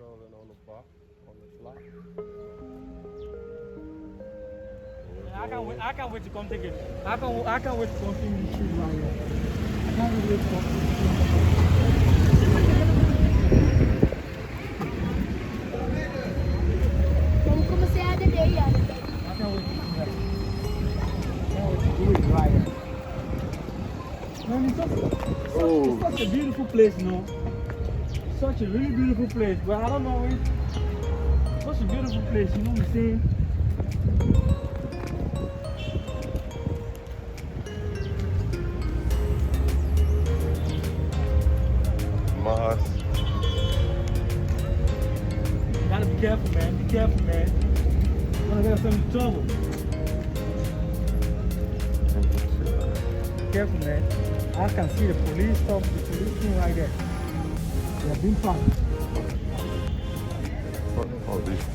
strolling on the bar, on the slot. I can't wait to come take it. I can't wait to come film this shit right here. I can't wait to come film this shit. Vamos começar a beber aí, I can't wait to do that. I can't wait to do it right here. Man, it's such a beautiful place, you know. Such a really beautiful place, but I don't know it. Such a beautiful place, you know what I'm saying? Mars. Gotta be careful, man. Be careful, man. You're gonna get yourself in trouble. Be careful, man. I can see the police stop, the police thing right there. They're being parked. Fuck the police.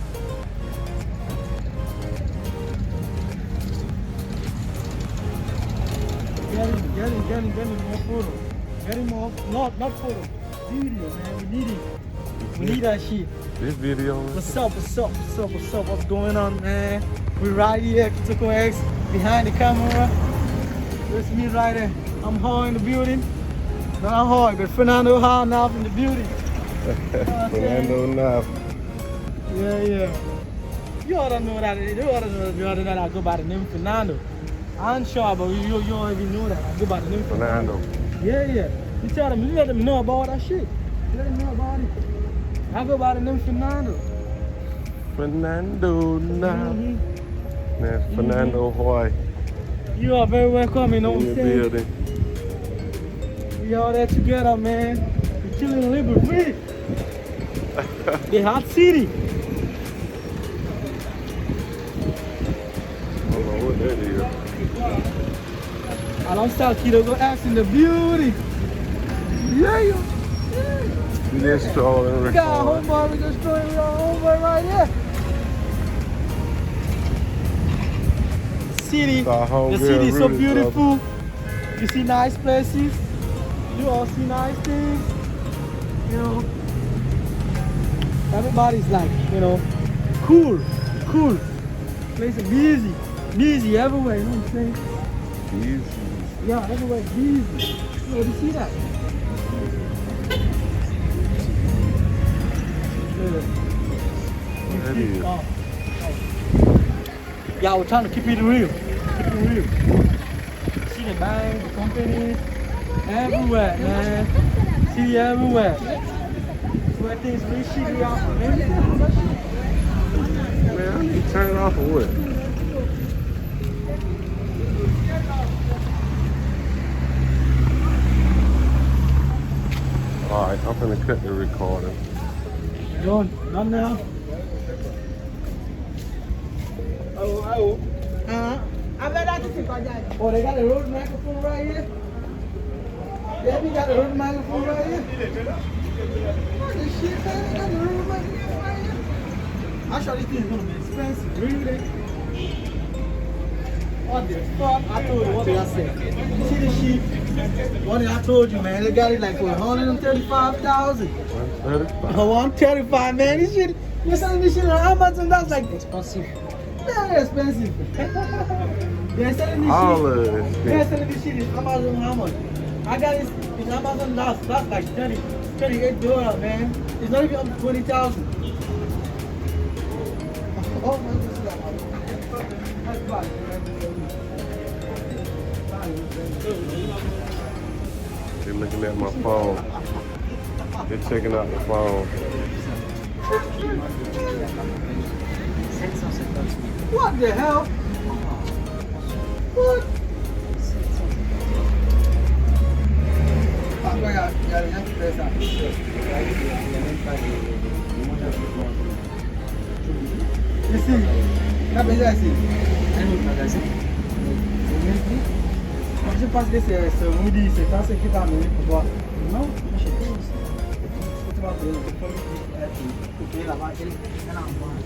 Get him more photo. Get him more, not photo. Video, man. We need it. We need that shit. This video. What's up? What's going on, man? We're right here, Kitoko X, behind the camera. There's me right there. I'm hard in the building. Not hard, but Fernando hard now in the building. Fernando enough. Yeah. You ought to know that. You ought to know that I go by the name Fernando. I'm sure, but you already know that I go by the name Fernando. Yeah. You tell them, you let them know about that shit. Let them know about it. I go by the name Fernando. Fernando now. Man, Fernando Hoy. You are very welcome, you know what I'm In the saying? building. We all there together, man. We're chilling Libreville. The hot city. I don't know what that is. Alongside Kitoko X in the beauty. Yeah. We just strolling. We got our homeboy, we just showing you our homeboy right here. City. The city is so beautiful. You see nice places. You all see nice things. You know. Everybody's like, you know, cool. Place is busy everywhere, you know what I'm saying? Easy. Yeah, everywhere busy. You see that? That is. Yeah, we're trying to keep it real. See the bank, the company, everywhere, man. See everywhere. Where things really shitty out. Man, I need to turn it off or what? Alright, I'm gonna cut the recording. Done now. Oh. Oh, they got the road microphone right here. Yeah, we got the road microphone right here. Oh, this shit, man, they got the road microphone right here. Actually, this is gonna be expensive, really. What the fuck? I told you, what did I say? See the sheep? What did I told you, man? They got it like for 135,000. 135. Oh, 135, man. This shit, you're selling this shit on Amazon, that's like expensive. Very expensive. They're selling this All shit. of this They're shit. selling this shit in Amazon how much? I got this in Amazon that's like $38, man. It's not even up to 20,000. Oh my God. They're looking at my phone. They're checking out the phone. What the hell? What? You see? Qu'est-ce que c'est? Un autre magasin. Je pense que c'est Woody, c'est pas ce qui va amener pour voir. Non, je sais pas. Tu vas payer là-bas, elle en voit.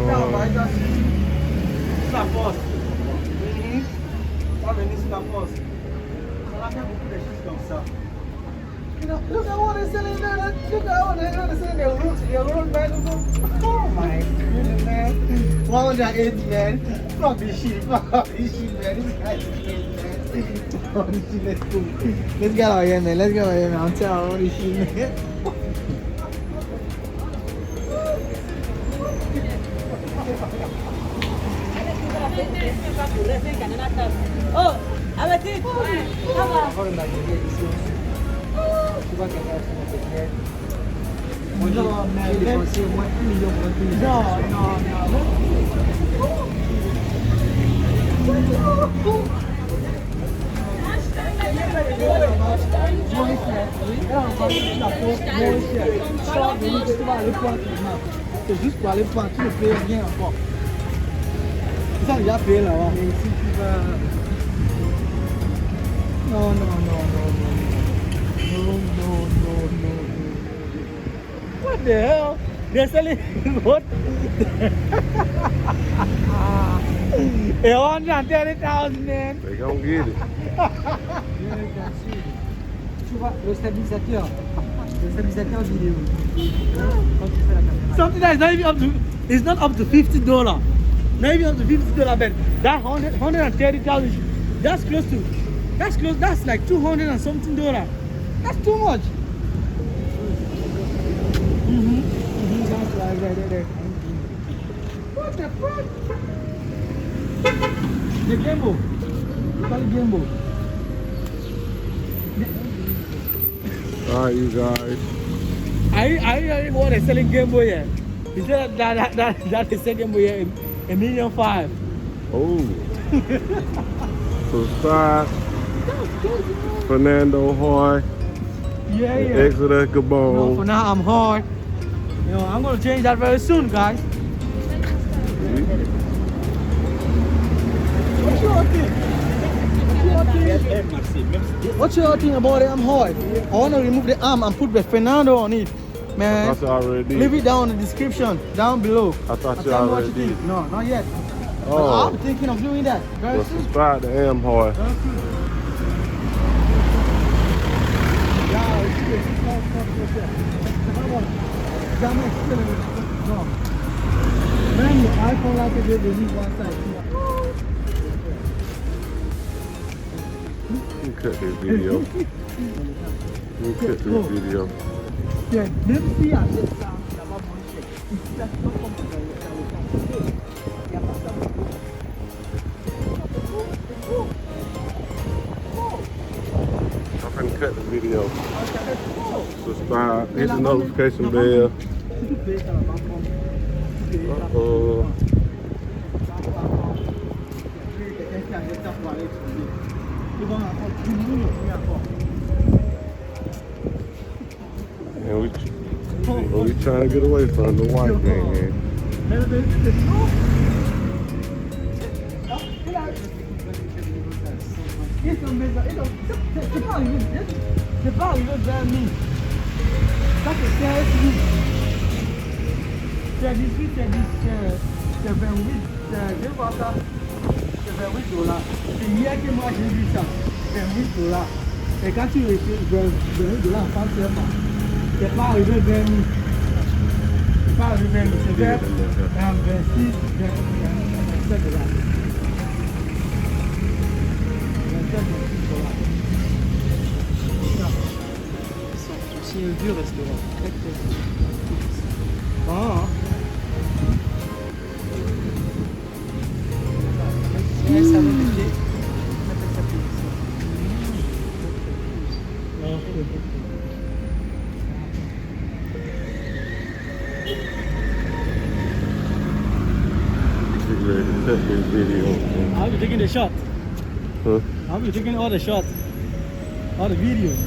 Non, bah, c'est la poste. On va venir sur la poste. On a fait beaucoup de choses comme ça. Look at what they're selling there. Look at what they're selling there. They're road bag. Oh my goodness, man. 180, man. Fuck this shit. Fuck this shit, man. This guy's crazy, man. Oh, this shit, let's go. Let's get out here, man. Let's get out here, man. I'm telling you all this shit, man. Oh, avec ça va. Non, c'est juste pour aller prendre, tu ne payes rien encore. Ça, il y a payé là-bas. Mais si tu vas... Non. What the hell? They're selling what? $130,000, man. They gonna get it. Tu vois, le stabilisateur vidéo. Quand tu fais la caméra. Something that is not even up to, it's not up to $50. Not even up to $50, but that 130,000, that's close, that's like $200 and something. That's too much. That's right. What the fuck? The gimbal. You call it gimbal. Alright, you guys. I what they're selling gimbal here. He said that they sell gimbal here $1.5 million. Oh. Subscribe. Fernando Hoy. Yeah. Exodus Gabon. No, for now I'm hard. You know, I'm gonna change that very soon, guys. What's your thing? What's your thing about it? I'm hard. I wanna remove the arm and put the Fernando on it. Man, I thought you already did. leave it down in the description, down below. I thought you Tell me what already you think. did. No, not yet. But Oh. I'm thinking of doing that. Very Well, soon. subscribe to Hoy. Very soon. Man, your iPhone like it, they leave one side. Let me cut this video. Yeah, même si à cette ça, ça va manger. Ça va I'm finna cut the video. Subscribe, hit the notification bell. And we trying to get away from the white man. C'est pas arrivé vers nous. Ça c'est 16 000. C'est 18, c'est 28. Je vois ça. C'est $28. C'est hier que moi j'ai vu ça. $28. Et quand tu réfléchis, $28 en France, c'est pas arrivé vers nous. C'est pas arrivé vers nous. C'est vers 26, $27. C'est un vieux restaurant. Ah. Ça va m'aider. Ready to cut this video. I'll be taking the shot. Huh? I'll be taking all the shots. All the videos.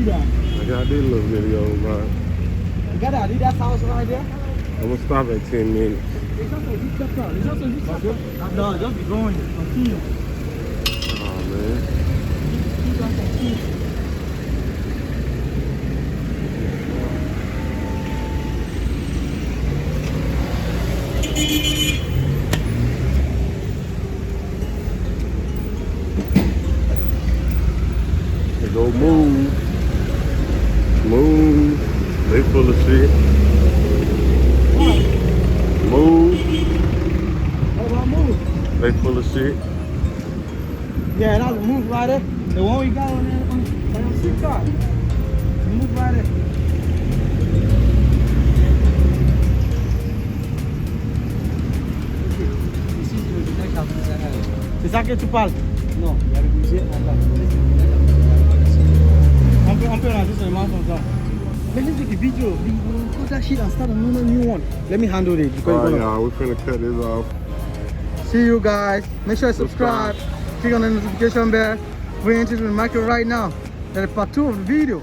I got this little video, man. You got that Adidas house right there? I'm gonna stop at 10 minutes. It's also a good chapter. It's also a good chapter. No, just be going. Continue. Oh, man. Keep on continue. Move. What about move? They full of shit. Yeah, that's a move right there. The one we got on there on the SIM card. The move right there. Ici, tu veux dire qu'à vous allez. C'est ça que tu parles? Non, il y a le budget en bas. On peut rentrer seulement comme ça. Let me take a video. Put that shit and start another new one. Let me handle it. Alright, y'all, we're finna cut this off. See you guys. Make sure you subscribe. Click on the notification bell. We're into the market right now. That's part 2 of the video.